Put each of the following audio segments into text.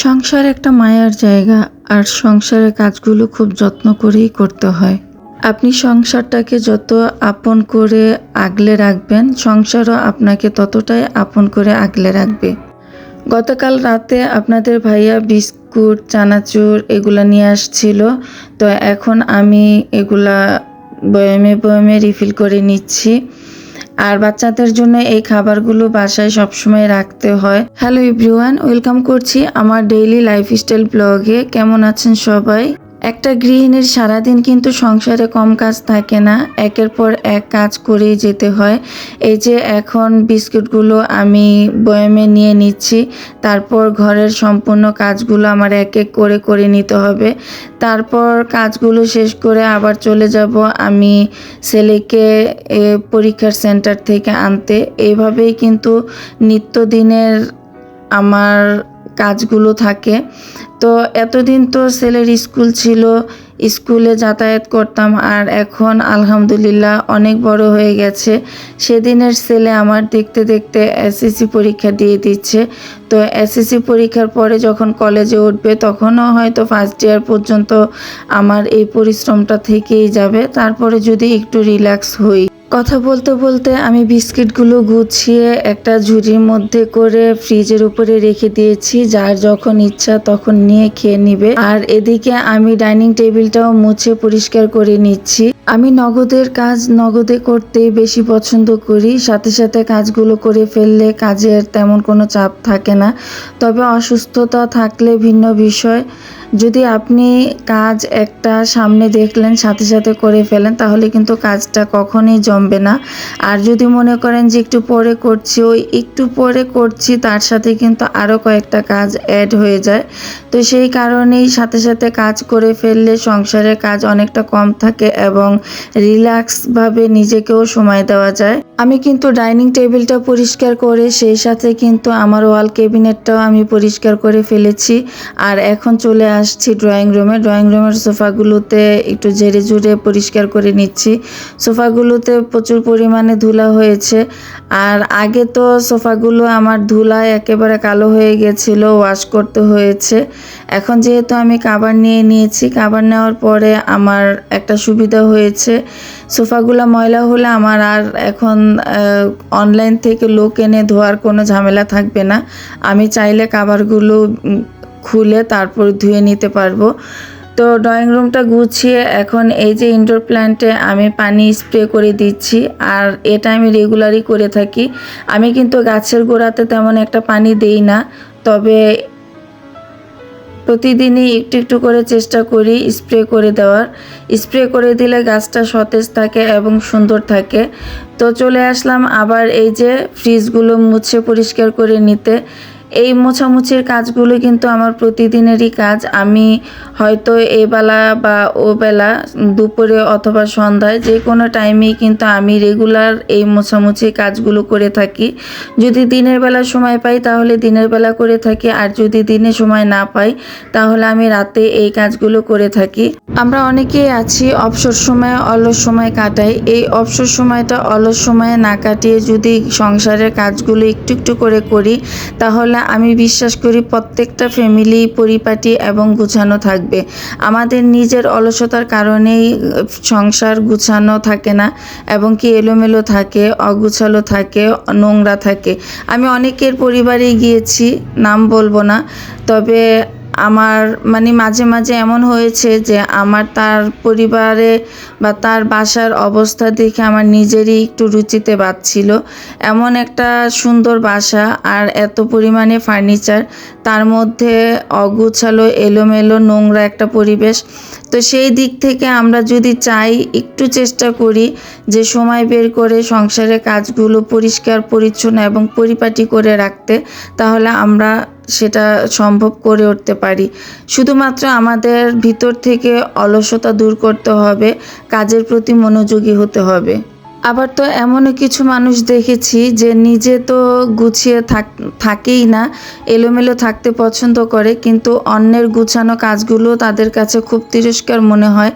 সংসার একটা মায়ার জায়গা, আর সংসারের কাজগুলো খুব যত্ন করেই করতে হয়। আপনি সংসারটাকে যত আপন করে আগলে রাখবেন, সংসারও আপনাকে ততটাই আপন করে আগলে রাখবে। গতকাল রাতে আপনাদের ভাইয়া বিস্কুট, চানাচুর এগুলা নিয়ে আসছিল। তো এখন আমি এগুলা বয়ামে বয়ামে রিফিল করে নিচ্ছি। আর বাচ্চাদের জন্য এই খাবারগুলো বাসায় সবসময় রাখতে হয়। হ্যালো এভরিওয়ান, ওয়েলকাম করছি আমার ডেইলি লাইফস্টাইল ব্লগে। কেমন আছেন সবাই? একটা গৃহিণীর সারাদিন কিন্তু সংসারে কম কাজ থাকে না, একের পর এক কাজ করেই যেতে হয়। এই যে এখন বিস্কুটগুলো আমি বয়ামে নিয়ে নিচ্ছি, তারপর ঘরের সম্পূর্ণ কাজগুলো আমার এক এক করে করে নিতে হবে। তারপর কাজগুলো শেষ করে আবার চলে যাব আমি ছেলেকে পরীক্ষার সেন্টার থেকে আনতে। এইভাবেই কিন্তু নিত্যদিনের আমার কাজগুলো থাকে। তো এতদিন তো ছেলের স্কুল ছিল, স্কুলে যাতায়াত করতাম, আর এখন আলহামদুলিল্লাহ অনেক বড় হয়ে গেছে। সেদিনের ছেলে আমার দেখতে দেখতে এসএসসি পরীক্ষা দিয়ে দিচ্ছে। তো এসএসসি পরীক্ষার পরে যখন কলেজে উঠবে তখনও হয়তো ফার্স্ট ইয়ার পর্যন্ত আমার এই পরিশ্রমটা থেকেই যাবে। তারপরে যদি একটু রিল্যাক্স হই। কথা বলতে বলতে আমি বিস্কিটগুলো গুছিয়ে একটা ঝুড়ির মধ্যে করে ফ্রিজের উপরে রেখে দিয়েছি, যার যখন ইচ্ছা তখন নিয়ে খেয়ে নিবে। আর এদিকে আমি ডাইনিং টেবিলটাও মুছে পরিষ্কার করে নিচ্ছি। আমি নগদের কাজ নগদে করতে বেশি পছন্দ করি, সাথে সাথে কাজগুলো করে ফেললে কাজের তেমন কোনো চাপ থাকে না। তবে অসুস্থতা থাকলে ভিন্ন বিষয়। যদি আপনি কাজ একটা সামনে দেখলেন সাথে সাথে করে ফেলেন, তাহলে কিন্তু কাজটা কখনোই জমবে না। আর যদি মনে করেন যে একটু পরে করছি, ওই একটু পরে করছি তার সাথে কিন্তু আরও কয়েকটা কাজ অ্যাড হয়ে যায়। তো সেই কারণেই সাথে সাথে কাজ করে ফেললে সংসারের কাজ অনেকটা কম থাকে এবং রিল্যাক্সভাবে নিজেকেও সময় দেওয়া যায়। আমি কিন্তু ডাইনিং টেবিলটা পরিষ্কার করে সেই সাথে কিন্তু আমার ওয়াল ক্যাবিনেটটাও আমি পরিষ্কার করে ফেলেছি। আর এখন চলে আসছি ড্রয়িং রুমের সোফাগুলোতে একটু ঝেড়ে ঝুড়ে পরিষ্কার করে নিচ্ছি। সোফাগুলোতে প্রচুর পরিমাণে ধুলা হয়েছে। আর আগে তো সোফাগুলো আমার ধুলায় একেবারে কালো হয়ে গেছিল, ওয়াশ করতে হয়েছে। এখন যেহেতু আমি কাভার নিয়ে নিয়েছি, কাভার নেওয়ার পরে আমার একটা সুবিধা হয়েছে, সোফাগুলো ময়লা হলে আমার আর এখন অনলাইন থেকে লোক এনে ধোয়ার কোনো ঝামেলা থাকবে না। আমি চাইলে কাভারগুলো খুলে তারপর ধুয়ে নিতে পারবো। তো ড্রয়িং রুমটা গুছিয়ে এখন এই যে ইনডোর প্ল্যান্টে আমি পানি স্প্রে করে দিচ্ছি, আর এটা আমি রেগুলারই করে থাকি। আমি কিন্তু গাছের গোড়াতে তেমন একটা পানি দেই না, তবে প্রতিদিনই একটু একটু করে চেষ্টা করি স্প্রে করে দেওয়ার। স্প্রে করে দিলে গাছটা সতেজ থাকে এবং সুন্দর থাকে। তো চলে আসলাম আবার এই যে ফ্রিজগুলো মুছে পরিষ্কার করে নিতে। এই মোছামুছির কাজগুলো কিন্তু আমার প্রতিদিনেরই কাজ। আমি হয়তো এই বেলা বা ও বেলা, দুপুরে অথবা সন্ধ্যায়, যে কোনো টাইমেই কিন্তু আমি রেগুলার এই মোছামুছির কাজগুলো করে থাকি। যদি দিনের বেলা সময় পাই তাহলে দিনের বেলা করে থাকি, আর যদি দিনে সময় না পাই তাহলে আমি রাতে এই কাজগুলো করে থাকি। আমরা অনেকেই আছি অবসর সময়ে অলস সময় কাটাই। এই অবসর সময়টা অলস সময়ে না কাটিয়ে যদি সংসারের কাজগুলো একটু একটু করে করি, তাহলে আমি বিশ্বাস করি প্রত্যেকটা ফ্যামিলি পরিপাটি এবং গুছানো থাকবে। আমাদের নিজের অলসতার কারণেই সংসার গুছানো থাকে না এবং কি এলোমেলো থাকে, অগুছালো থাকে, নোংরা থাকে। আমি অনেকের পরিবারে গিয়েছি, নাম বলবো না, তবে আমার মাঝে মাঝে এমন হয়েছে যে আমার তার পরিবারে বা তার বাসার অবস্থা দেখে আমার নিজেরই একটু রুচিতে বাজছিল। এমন একটা সুন্দর বাসা আর এত পরিমাণে ফার্নিচার, তার মধ্যে অগুছালো, এলোমেলো, নোংরা একটা পরিবেশ। তো সেই দিক থেকে আমরা যদি চাই, একটু চেষ্টা করি যে সময় বের করে সংসারের কাজগুলো পরিষ্কার পরিচ্ছন্ন এবং পরিপাটি করে রাখতে, তাহলে আমরা সেটা সম্ভব করে উঠতে পারি। শুধুমাত্র আমাদের ভিতর থেকে অলসতা দূর করতে হবে, কাজের প্রতি মনোযোগী হতে হবে। আবার তো এমনও কিছু মানুষ দেখেছি যে নিজে তো গুছিয়ে থাকেই না, এলোমেলো থাকতে পছন্দ করে, কিন্তু অন্যের গুছানো কাজগুলো তাদের কাছে খুব তিরস্কার মনে হয়।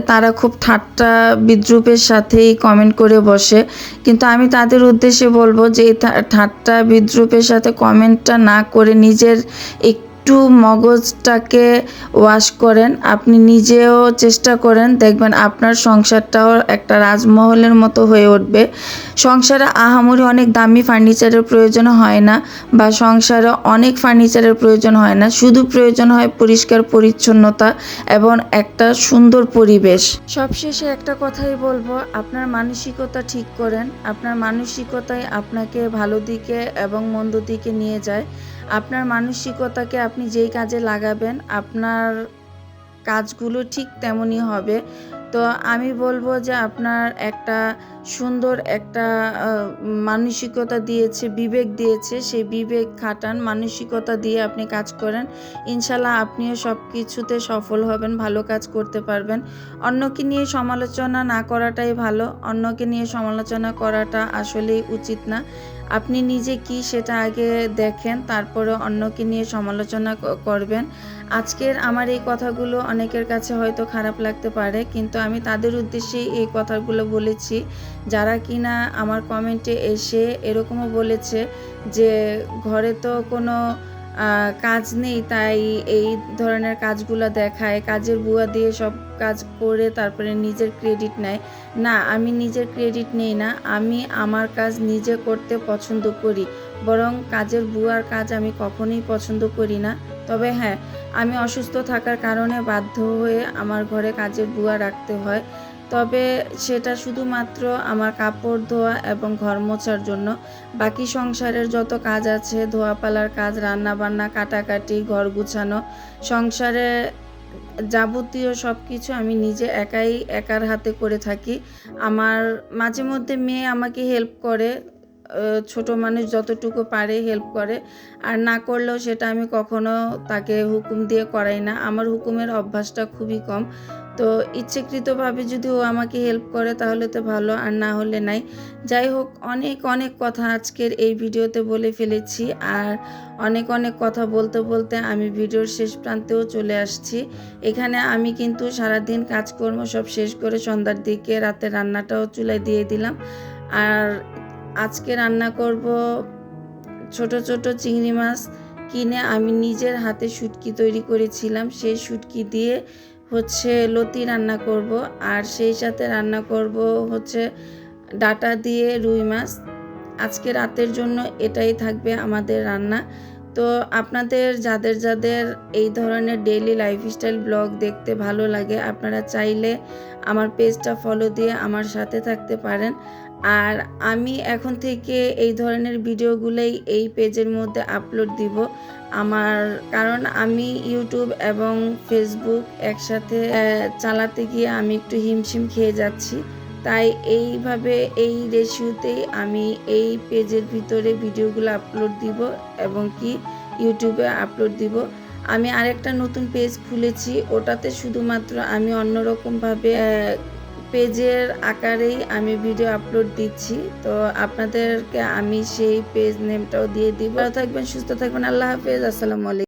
তারা খুব ঠাট্টা বিদ্রূপের সাথেই কমেন্ট করে বসে। কিন্তু আমি তাদের উদ্দেশ্যে বলবো যে এই ঠাট্টা বিদ্রূপের সাথে কমেন্টটা না করে নিজের একটু মগজটাকে ওয়াশ করেন, আপনি নিজেও চেষ্টা করেন, দেখবেন আপনার সংসারটাও একটা রাজমহলের মতো হয়ে উঠবে। সংসারে আহামরি অনেক দামি ফার্নিচারের প্রয়োজন হয় না, বা সংসারে অনেক ফার্নিচারের প্রয়োজন হয় না, শুধু প্রয়োজন হয় পরিষ্কার পরিচ্ছন্নতা এবং একটা সুন্দর পরিবেশ। সবশেষে একটা কথাই বলবো, আপনার মানসিকতা ঠিক করেন। আপনার মানসিকতাই আপনাকে ভালো দিকে এবং মন্দ দিকে নিয়ে যায়। আপনার মানসিকতাকে আপনি যেই কাজে লাগাবেন, আপনার কাজগুলো ঠিক তেমনই হবে। তো আমি বলবো যে আপনার একটা সুন্দর একটা মানসিকতা দিয়েছে, বিবেক দিয়েছে, সেই বিবেক খাটান, মানসিকতা দিয়ে আপনি কাজ করেন। ইনশাল্লাহ আপনিও সব কিছুতে সফল হবেন, ভালো কাজ করতে পারবেন। অন্যকে নিয়ে সমালোচনা না করাটাই ভালো, অন্যকে নিয়ে সমালোচনা করাটা আসলেই উচিত না। আপনি নিজে কি সেটা আগে দেখেন, তারপরে অন্যকে নিয়ে সমালোচনা করবেন। আজকের আমার এই কথাগুলো অনেকের কাছে হয়তো খারাপ লাগতে পারে, কিন্তু আমি তাদের উদ্দেশ্যেই এই কথাগুলো বলেছি যারা কিনা আমার কমেন্টে এসে এরকমও বলেছে যে ঘরে তো কোনো কাজ নেই, তাই এই ধরনের কাজগুলো দেখায়, কাজের বুয়া দিয়ে সব কাজ করে তারপরে নিজের ক্রেডিট নেয়। না, আমি নিজের ক্রেডিট নেই না, আমি আমার কাজ নিজে করতে পছন্দ করি, বরং কাজের বুয়ার কাজ আমি কখনোই পছন্দ করি না। তবে হ্যাঁ, আমি অসুস্থ থাকার কারণে বাধ্য হয়ে আমার ঘরে কাজের বুয়া রাখতে হয়, তবে সেটা শুধুমাত্র আমার কাপড় ধোয়া এবং ঘর মোছার জন্য। বাকি সংসারের যত কাজ আছে, ধোয়াপালার কাজ, রান্নাবান্না, কাটাকাটি, ঘর গুছানো, সংসারে যাবতীয় সব কিছু আমি নিজে একার হাতে করে থাকি। আমার মাঝে মধ্যে মেয়ে আমাকে হেল্প করে, ছোট মানুষ যতটুকু পারে হেল্প করে, আর না করলেও সেটা আমি কখনো তাকে হুকুম দিয়ে করাই না। আমার হুকুমের অভ্যাসটা খুবই কম। তো ইচ্ছাকৃতভাবে যদি ও আমাকে হেল্প করে তাহলে তো ভালো, আর না হলে নাই। যাই হোক, অনেক অনেক কথা আজকের এই ভিডিওতে বলে ফেলেছি, আর অনেক অনেক কথা বলতে বলতে আমি ভিডিওর শেষ প্রান্তেও চলে আসছি। এখানে আমি কিন্তু সারাদিন কাজকর্ম সব শেষ করে সন্ধ্যার দিকে রাতে রান্নাটাও চুলায় দিয়ে দিলাম। আর আজকে রান্না করব ছোট ছোট চিংড়ি মাছ কিনে আমি নিজের হাতে শুটকি তৈরি করেছিলাম, সেই শুটকি দিয়ে লতি রান্না করব, আর সেই সাথে রান্না করব ডাঁটা দিয়ে রুই মাছ। আজকে রাতের জন্য এটাই থাকবে আমাদের রান্না। তো আপনাদের যাদের যাদের এই ধরনের ডেইলি লাইফস্টাইল ব্লগ দেখতে ভালো লাগে, আপনারা চাইলে আমার পেজটা ফলো দিয়ে আমার সাথে থাকতে পারেন। আর আমি এখন থেকে এই ধরনের ভিডিওগুলোই এই পেজের মধ্যে আপলোড দিব কারণ আমি ইউটিউব এবং ফেসবুক একসাথে চালাতে গিয়ে আমি একটু হিমশিম খেয়ে যাচ্ছি। তাই এইভাবে এই রেশিওতেই আমি এই পেজের ভিতরে ভিডিওগুলো আপলোড দিব এবং ইউটিউবে আপলোড দিব। আমি আরেকটা নতুন পেজ খুলেছি, ওটাতে শুধুমাত্র আমি অন্যরকমভাবে পেজের আকারেই আমি ভিডিও আপলোড দিচ্ছি। তো আপনাদেরকে আমি সেই পেজ নেমটাও দিয়ে দিব। ভালো থাকবেন, সুস্থ থাকবেন, আল্লাহ হাফেজ, আসসালামু আলাইকুম।